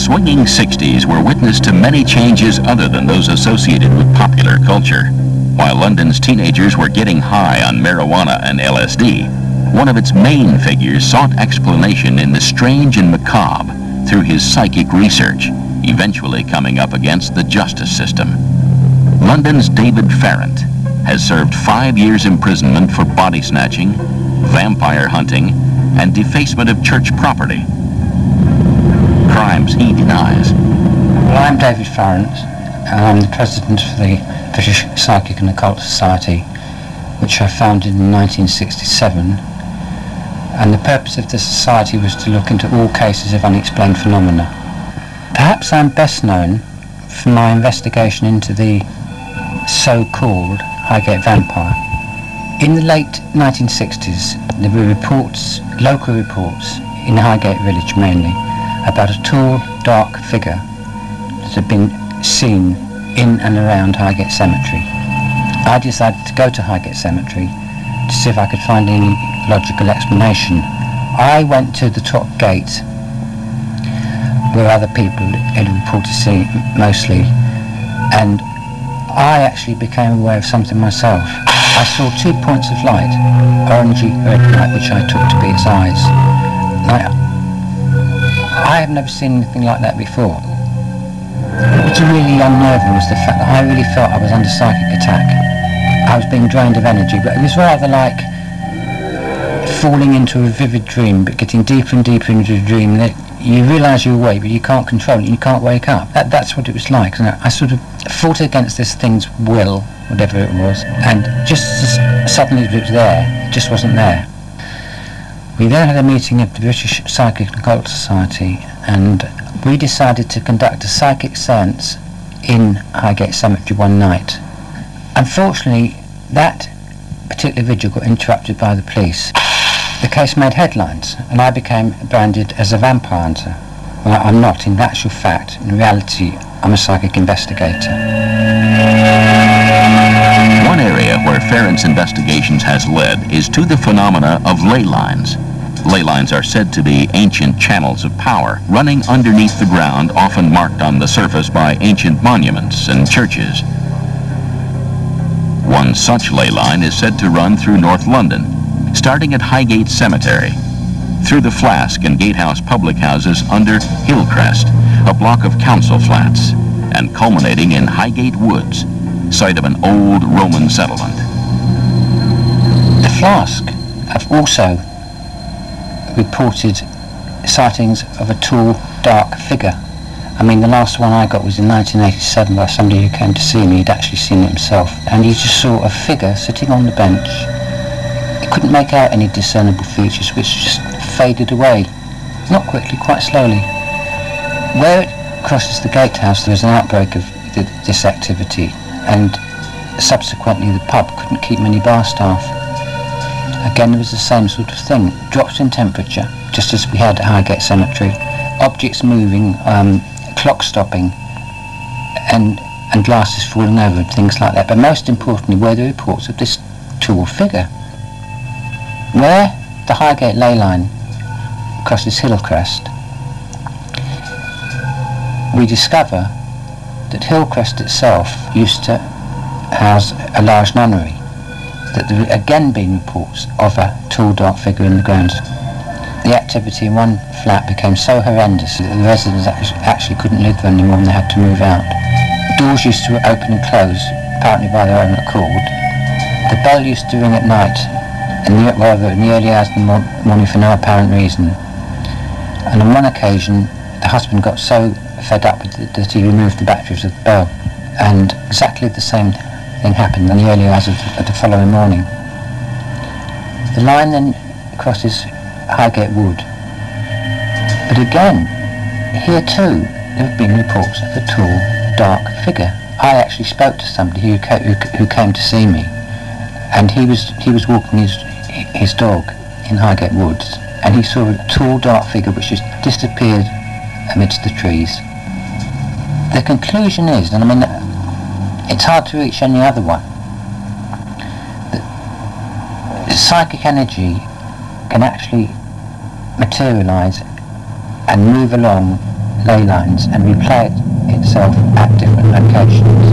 swinging 60s were witness to many changes other than those associated with popular culture. While London's teenagers were getting high on marijuana and LSD, one of its main figures sought explanation in the strange and macabre through his psychic research, eventually coming up against the justice system. London's David Farrant has served 5 years imprisonment for body snatching, vampire hunting, and defacement of church property. Crimes he denies. Well, I'm David Farrant, and I'm the president of the British Psychic and Occult Society, which I founded in 1967. And the purpose of the society was to look into all cases of unexplained phenomena. Perhaps I'm best known for my investigation into the so-called Highgate Vampire. In the late 1960s, there were reports, local reports, in Highgate village mainly, about a tall, dark figure that had been seen in and around Highgate Cemetery. I decided to go to Highgate Cemetery to see if I could find any logical explanation. I went to the top gate where other people had reported seeing mostly, and I actually became aware of something myself. I saw 2 points of light, orangey red light, which I took to be its eyes. I have never seen anything like that before. What was really unnerving was the fact that I really felt I was under psychic attack. I was being drained of energy, but it was rather like falling into a vivid dream, but getting deeper and deeper into the dream. That you realise you're awake, but you can't control it, you can't wake up. That's what it was like. And I sort of fought against this thing's will, whatever it was, and just as suddenly it was there, it just wasn't there. We then had a meeting of the British Psychic and Occult Society, and we decided to conduct a psychic seance in Highgate Cemetery one night. Unfortunately, that particular vigil got interrupted by the police. The case made headlines, and I became branded as a vampire hunter. Well, I'm not, in actual fact. In reality, I'm a psychic investigator. One area where Farrant's investigations has led is to the phenomena of leylines. Leylines are said to be ancient channels of power running underneath the ground, often marked on the surface by ancient monuments and churches. One such ley line is said to run through North London, starting at Highgate Cemetery, through the Flask and Gatehouse public houses under Hillcrest, a block of council flats, and culminating in Highgate Woods, site of an old Roman settlement. The Flask have also reported sightings of a tall, dark figure. I mean, the last one I got was in 1987 by somebody who came to see me. He'd actually seen it himself, and he just saw a figure sitting on the bench. He couldn't make out any discernible features, which just faded away, not quickly, quite slowly. Where it crosses the gatehouse, there was an outbreak of this activity, and subsequently the pub couldn't keep many bar staff. Again, there was the same sort of thing, drops in temperature, just as we had at Highgate Cemetery, objects moving, clocks stopping, and glasses falling over, and things like that. But most importantly were the reports of this tall figure. Where the Highgate ley line crosses Hillcrest, we discover that Hillcrest itself used to house a large nunnery, that there had again been reports of a tall dark figure in the grounds. The activity in one flat became so horrendous that the residents actually couldn't live there anymore and they had to move out. Doors used to open and close, apparently by their own accord. The bell used to ring at night, in the early hours of the morning for no apparent reason. And on one occasion, the husband got so fed up that he removed the batteries of the bell. And exactly the same thing happened in the early hours of the following morning. The line then crosses Highgate Wood. But again, here too, there have been reports of a tall, dark figure. I actually spoke to somebody who came to see me, and he was walking his dog in Highgate Woods, and he saw a tall, dark figure which just disappeared amidst the trees. The conclusion is, and I mean, it's hard to reach any other one, that psychic energy can actually materialise and move along Leylines and replayed itself at different locations.